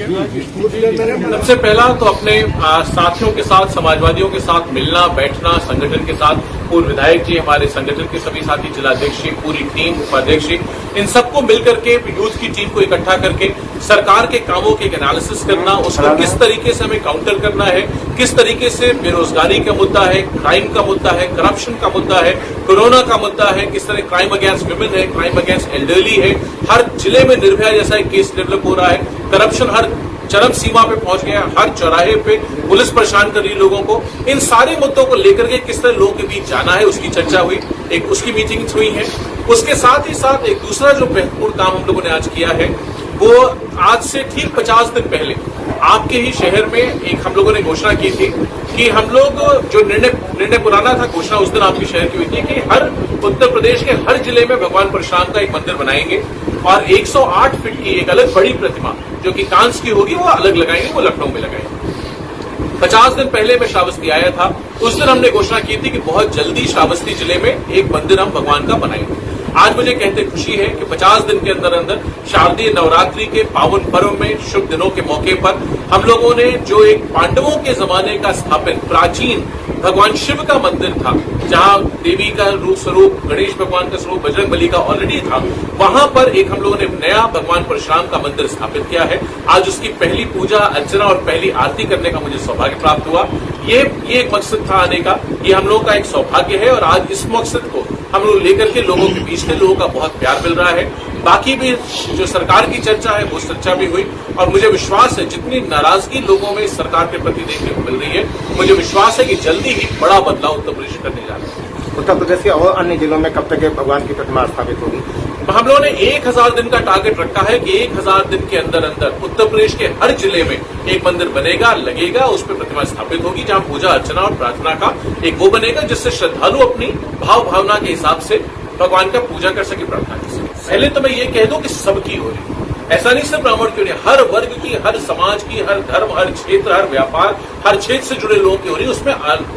सबसे पहला तो अपने साथियों के साथ, समाजवादियों के साथ मिलना बैठना, संगठन के साथ, पूर्व विधायक जी, हमारे संगठन के सभी साथी, जिलाध्यक्ष जी, पूरी टीम, उपाध्यक्ष जी, इन सबको मिलकर के यूथ की टीम को इकट्ठा करके सरकार के कामों के एनालिसिस करना, उसको किस तरीके से हमें काउंटर करना है, किस तरीके से बेरोजगारी का मुद्दा है, क्राइम का मुद्दा है, करप्शन का मुद्दा है, कोरोना का मुद्दा है, किस तरह क्राइम अगेंस्ट वुमेन है, क्राइम अगेंस्ट एल्डरली है, हर जिले में निर्भया जैसा एक केस डेवलप हो रहा है, करप्शन हर चरम सीमा पे पहुंच गया, हर चौराहे पे पुलिस परेशान कर रही है लोगों को। इन सारे मुद्दों को लेकर के किस तरह लोगों के बीच जाना है, उसकी चर्चा हुई, एक उसकी मीटिंग्स हुई है। उसके साथ ही साथ एक दूसरा जो महत्वपूर्ण काम हम लोगों ने आज किया है, वो आज से ठीक 50 दिन पहले आपके ही शहर में एक हम लोगों ने घोषणा की थी कि हम लोग जो निर्णय पुराना था, घोषणा उस दिन आपके शहर की हुई थी कि हर उत्तर प्रदेश के हर जिले में भगवान परशुराम का एक मंदिर बनाएंगे और 108 फीट की एक अलग बड़ी प्रतिमा जो कि कांस्य की होगी वो अलग लगाएंगे, वो लखनऊ में लगाएंगे। 50 दिन पहले मैं श्रावस्ती आया था, उस दिन हमने घोषणा की थी कि बहुत जल्दी श्रावस्ती जिले में एक मंदिर हम भगवान का बनाएंगे। आज मुझे कहते खुशी है कि 50 दिन के अंदर अंदर शारदीय नवरात्रि के पावन पर्व में, शुभ दिनों के मौके पर हम लोगों ने जो एक पांडवों के जमाने का स्थापित प्राचीन भगवान शिव का मंदिर था, जहां देवी का रूप स्वरूप, गणेश भगवान का स्वरूप, बजरंगबली का ऑलरेडी था, वहां पर एक हम लोगों ने नया भगवान परशुराम का मंदिर स्थापित किया है। आज उसकी पहली पूजा अर्चना और पहली आरती करने का मुझे सौभाग्य प्राप्त हुआ। ये एक मकसद था आने का, ये हम लोगों का एक सौभाग्य है और आज इस मकसद को हम लोग लेकर के लोगों के बीच में लोगों का बहुत प्यार मिल रहा है। बाकी भी जो सरकार की चर्चा है वो चर्चा भी हुई और मुझे विश्वास है जितनी नाराजगी लोगों में सरकार के प्रति देखने को मिल रही है, मुझे विश्वास है कि जल्दी ही बड़ा बदलाव उत्तर प्रदेश करने जा रहे हैं। उत्तर प्रदेश के और अन्य जिलों में कब तक भगवान की प्रतिमा स्थापित होगी? हम लोगों ने 1000 दिन का टारगेट रखा है कि 1000 दिन के अंदर अंदर उत्तर प्रदेश के हर जिले में एक मंदिर बनेगा, लगेगा, उस पर प्रतिमा स्थापित होगी, जहां पूजा अर्चना और प्रार्थना का एक वो बनेगा जिससे श्रद्धालु अपनी भाव भावना के हिसाब से भगवान का पूजा कर सके, प्रार्थना कर सके। पहले तो मैं ये कह दूं कि सबकी हो रही, ऐसा नहीं सिर्फ ब्राह्मण की हो रही, हर वर्ग की, हर समाज की, हर धर्म, हर क्षेत्र, हर व्यापार, हर क्षेत्र से जुड़े लोगों की हो रही,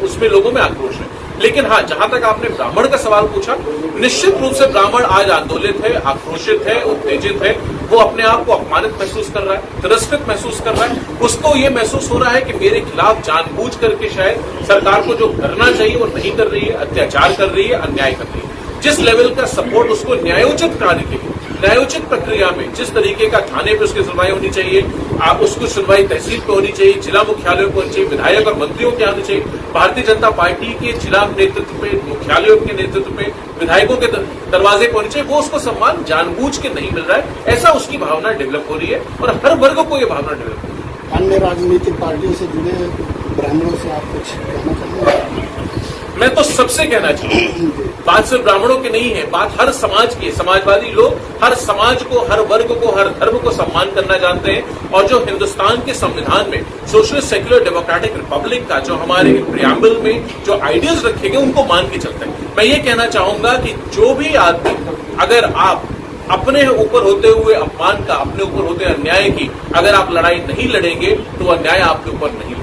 उसमें लोगों में आक्रोश है। लेकिन हाँ, जहां तक आपने ब्राह्मण का सवाल पूछा, निश्चित रूप से ब्राह्मण आज आंदोलित है, आक्रोशित है, उत्तेजित है, वो अपने आप को अपमानित महसूस कर रहा है, तिरस्कृत महसूस कर रहा है। उसको ये महसूस हो रहा है कि मेरे खिलाफ जानबूझ करके शायद सरकार को जो करना चाहिए वो नहीं कर रही है, अत्याचार कर रही है, अन्याय कर रही है। जिस लेवल का सपोर्ट उसको न्यायोचित कार्य के लिए, न्यायोचित प्रक्रिया में जिस तरीके का थाने पे उसकी सुनवाई होनी चाहिए, उसको सुनवाई तहसील पे होनी चाहिए, जिला मुख्यालयों पर होनी चाहिए, विधायक और मंत्रियों के आने चाहिए, भारतीय जनता पार्टी के जिला नेतृत्व पे, मुख्यालयों के नेतृत्व पे, विधायकों के दरवाजे पर होनी चाहिए, वो उसको सम्मान जानबूझ के नहीं मिल रहा है। ऐसा उसकी भावना डेवलप हो रही है और हर वर्ग को ये भावना डेवलप हो रही है। अन्य राजनीतिक पार्टियों से जुड़े ब्राह्मणों से आप कुछ कहना चाहेंगे? मैं तो सबसे कहना चाहूंगा, बात सिर्फ ब्राह्मणों की नहीं है, बात हर समाज की है। समाजवादी लोग हर समाज को, हर वर्ग को, हर धर्म को सम्मान करना जानते हैं और जो हिंदुस्तान के संविधान में सोशलिस्ट सेक्युलर डेमोक्रेटिक रिपब्लिक का जो हमारे प्रियम्बल में जो आइडियाज रखे गए उनको मान के चलते हैं। मैं ये कहना चाहूंगा कि जो भी आदमी, अगर आप अपने ऊपर होते हुए अपमान का, अपने ऊपर होते अन्याय की अगर आप लड़ाई नहीं लड़ेंगे तो अन्याय आपके ऊपर नहीं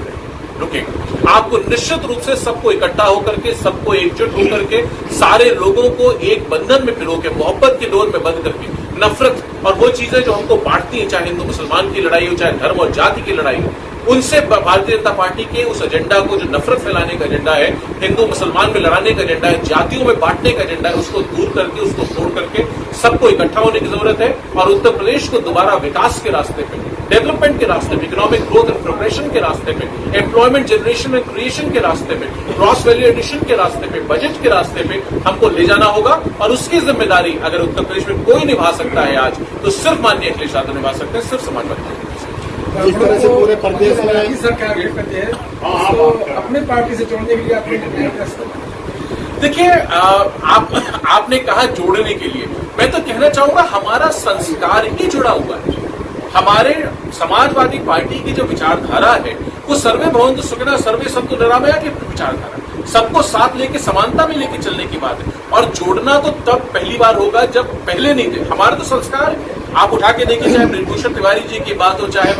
रुकेगा। आपको निश्चित रूप से सबको इकट्ठा होकर के, सबको एकजुट होकर के, सारे लोगों को एक बंधन में पिरो के, मोहब्बत के डोर में बंध करके, नफरत और वो चीजें जो हमको बांटती हैं, चाहे हिंदू मुसलमान की लड़ाई हो, चाहे धर्म और जाति की लड़ाई हो, उनसे भारतीय जनता पार्टी के उस एजेंडा को, जो नफरत फैलाने का एजेंडा है, हिंदू मुसलमान में लड़ाने का एजेंडा है, जातियों में बांटने का एजेंडा है, उसको दूर करके, उसको तोड़ करके सबको इकट्ठा होने की जरूरत है और उत्तर प्रदेश को दोबारा विकास के रास्ते पे, डेवलपमेंट के रास्ते पे, इकोनॉमिक ग्रोथ एंड प्रोग्रेशन के रास्ते पे, एम्प्लॉयमेंट जनरेशन एंड क्रिएशन के रास्ते पे, क्रॉस वैल्यू एडिशन के रास्ते पे, बजट के रास्ते पे हमको ले जाना होगा और उसकी जिम्मेदारी अगर उत्तर प्रदेश में कोई निभा सकता है आज, तो सिर्फ माननीय अखिलेश यादव निभा सकते हैं, सिर्फ समाजवादी। जिस तरह से पूरे प्रदेश में सरकार करते हैं, तो अपने पार्टी से जोड़ने के लिए आपने देखिए, आपने कहा जोड़ने के लिए, मैं तो कहना चाहूंगा हमारा संस्कार ही जुड़ा हुआ है। हमारे समाजवादी पार्टी की जो विचारधारा है वो सर्वे भवन्तु सुखिनः सर्वे सन्तु निरामया की विचारधारा, सबको साथ लेके समानता में लेके चलने की बात है। और जोड़ना तो तब पहली बार होगा जब पहले नहीं थे। हमारा तो संस्कार है, आप उठा के देखिए, चाहे ब्रजभूषण तिवारी जी की बात हो, चाहे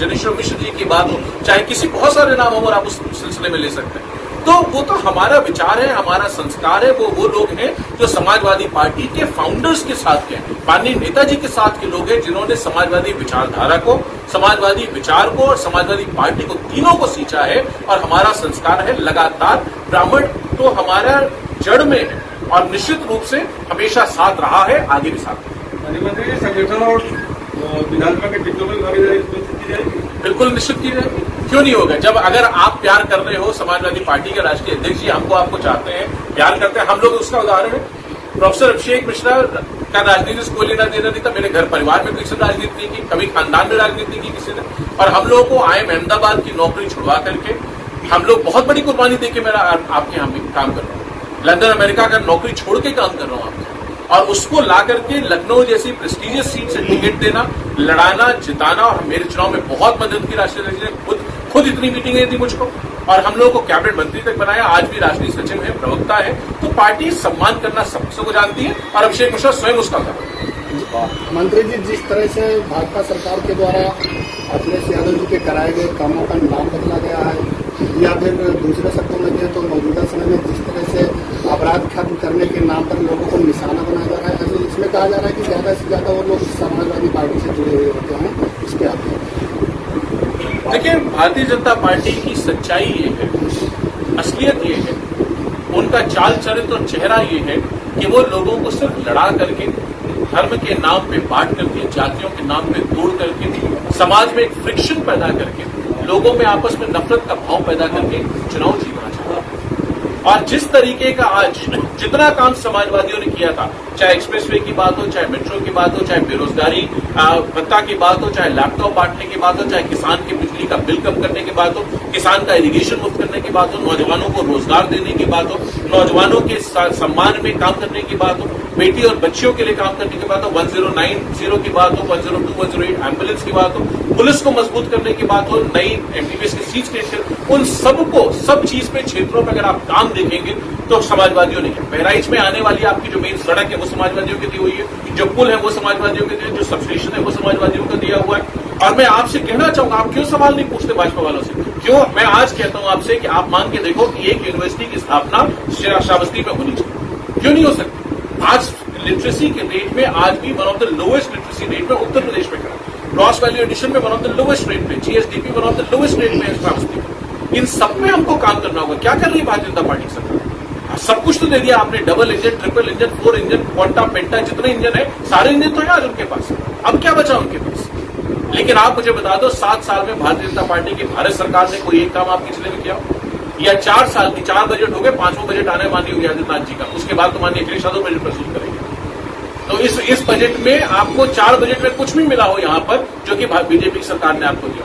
जनेश्वर मिश्र जी की बात हो, चाहे किसी बहुत सारे नाम हो और आप उस सिलसिले में ले सकते हैं। तो वो तो हमारा विचार है, हमारा संस्कार है। वो लोग हैं जो समाजवादी पार्टी के फाउंडर्स के साथ के माननीय नेताजी के साथ के लोग हैं, जिन्होंने समाजवादी विचारधारा को, समाजवादी विचार को और समाजवादी पार्टी को, तीनों को सींचा है। और हमारा संस्कार है लगातार, ब्राह्मण तो हमारा जड़ में है और निश्चित रूप से हमेशा साथ रहा है, आगे भी साथ रहेगा। मंत्री जी, संगठन और विधानसभा के टिकटों में भागीदारी की जाएगी? बिल्कुल निश्चित की जाएगी, क्यों नहीं होगा। जब अगर आप प्यार कर रहे हो, समाजवादी पार्टी के राष्ट्रीय अध्यक्ष जी आपको चाहते हैं, प्यार करते हैं, हम लोग उसका उदाहरण है। प्रोफेसर अभिषेक मिश्रा का राजनीति से कोई लेना देना नहीं था। मेरे घर परिवार में किसी ने राजनीति नहीं की, कभी खानदान में राजनीति की किसी ने। और हम लोगों को IIM अहमदाबाद की नौकरी छुड़वा करके हम लोग बहुत बड़ी कुर्बानी देके मेरा आपके यहाँ काम कर रहा हूँ। लंदन अमेरिका का नौकरी छोड़ के काम कर रहा हूँ आपके, और उसको ला करके लखनऊ जैसी प्रेस्टिजियस सीट से टिकट देना, लड़ाना, जिताना। और मेरे चुनाव में बहुत मदद की राष्ट्रीय अध्यक्ष ने, खुद इतनी मीटिंगें दी मुझको, और हम लोगों को कैबिनेट मंत्री तक बनाया। आज भी राष्ट्रीय सचिव है, प्रवक्ता है। तो पार्टी सम्मान करना सबको जानती है, और अभिषेक मिश्रा स्वयं उसका कर। मंत्री जी, जिस तरह से भाजपा सरकार के द्वारा अखिलेश यादव जी के कराए गए कामों का नाम बदला गया है, या फिर दूसरे शब्दों में कहें तो मौजूदा समय में जिस तरह से अपराध खत्म करने के नाम पर लोगों को निशाना बनाया जा रहा है, तो इसमें कहा जा रहा है कि ज्यादा से ज्यादा वो लोग समाजवादी पार्टी से जुड़े हुए होते हैं। इस पे आप देखिए, भारतीय जनता पार्टी की सच्चाई ये है, असलियत ये है, उनका चाल चरित्र और चेहरा ये है कि वो लोगों को सिर्फ लड़ा करके, धर्म के नाम पे बांट करके, जातियों के नाम पे तोड़ करके, समाज में एक फ्रिक्शन पैदा करके, लोगों में आपस में नफरत का भाव पैदा करके चुनाव जीतना चाहता है। और जिस तरीके का आज जितना काम समाजवादियों ने किया था, चाहे एक्सप्रेसवे की बात हो, चाहे मेट्रो की बात हो, चाहे बेरोजगारी भत्ता की बात हो, चाहे लैपटॉप बांटने की बात हो, चाहे किसान के बिजली का बिल कम करने की बात हो, किसान का इरिगेशन मुक्त करने की बात हो, नौजवानों को रोजगार देने की बात हो, नौजवानों के सम्मान में काम करने की बात हो, बेटी और बच्चियों के लिए काम करने की बात हो, 1090 की बात हो, 102, 108 एम्बुलेंस की बात हो, पुलिस को मजबूत करने की बात हो, नई MBBS की सीट क्रिएट, उन सबको, सब चीज पे, क्षेत्रों पर अगर आप काम देखेंगे तो समाजवादियों ने किया। बहराइच में आने वाली आपकी जो मेन सड़क है वो समाजवादियों की दी हुई है, जो पुल है वो समाजवादियों के दिए, जो सब स्टेशन है वो समाजवादियों का दिया हुआ है। और मैं आपसे कहना चाहूंगा, आप क्यों सवाल नहीं पूछते भाजपा वालों से? क्यों? मैं आज कहता हूं आपसे कि आप मान के देखो कि एक यूनिवर्सिटी की स्थापना श्रावस्ती में होनी चाहिए, क्यों नहीं हो सकती? आज लिटरेसी के रेट में आज भी one of the lowest literacy rate में उत्तर प्रदेश में खड़ा, ग्रॉस वैल्यू एडिशन में one of the lowest rate में, GSDP one of the lowest rate में है श्रावस्ती। इन सब में हमको काम करना होगा। क्या कर रही है भारतीय जनता पार्टी सरकार? सब कुछ तो दे दिया आपने, double engine, triple engine, 4 engine, quanta, penta, जितने इंजन है सारे इंजन तो है आज उनके पास। अब क्या बचा उनके पास? लेकिन आप मुझे बता दो, 7 साल में भारतीय जनता पार्टी की भारत सरकार ने कोई एक काम आपके जिले में किया हो? या 4 साल की 4 बजट हो गए, 5वां बजट आने माननीय योगी आदित्यनाथ जी का, उसके बाद तो माननीय अखिलेश यादव बजट प्रस्तुत करेंगे। तो इस बजट में आपको 4 बजट में कुछ भी मिला हो यहाँ पर जो कि बीजेपी की सरकार ने आपको दिया?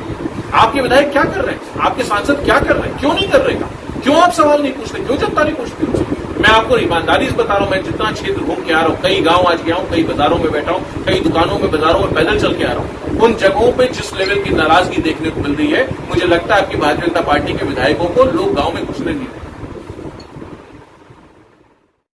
आपके विधायक क्या कर रहे हैं? आपके सांसद क्या कर रहे हैं? क्यों नहीं कर रहे? क्यों आप सवाल नहीं पूछते? क्यों जनता नहीं पूछती उनसे? मैं आपको ईमानदारी से बता रहा हूं, मैं जितना क्षेत्र घूम के आ रहा हूं, कई गांव आज गया हूं, कई बाजारों में बैठा हूं, कई दुकानों में, बाजारों में पैदल चल के आ रहा हूं, उन जगहों पे जिस लेवल की नाराजगी देखने को मिल रही है, मुझे लगता है आपकी भारतीय जनता पार्टी के विधायकों को लोग गांव में घुसने नहीं देते।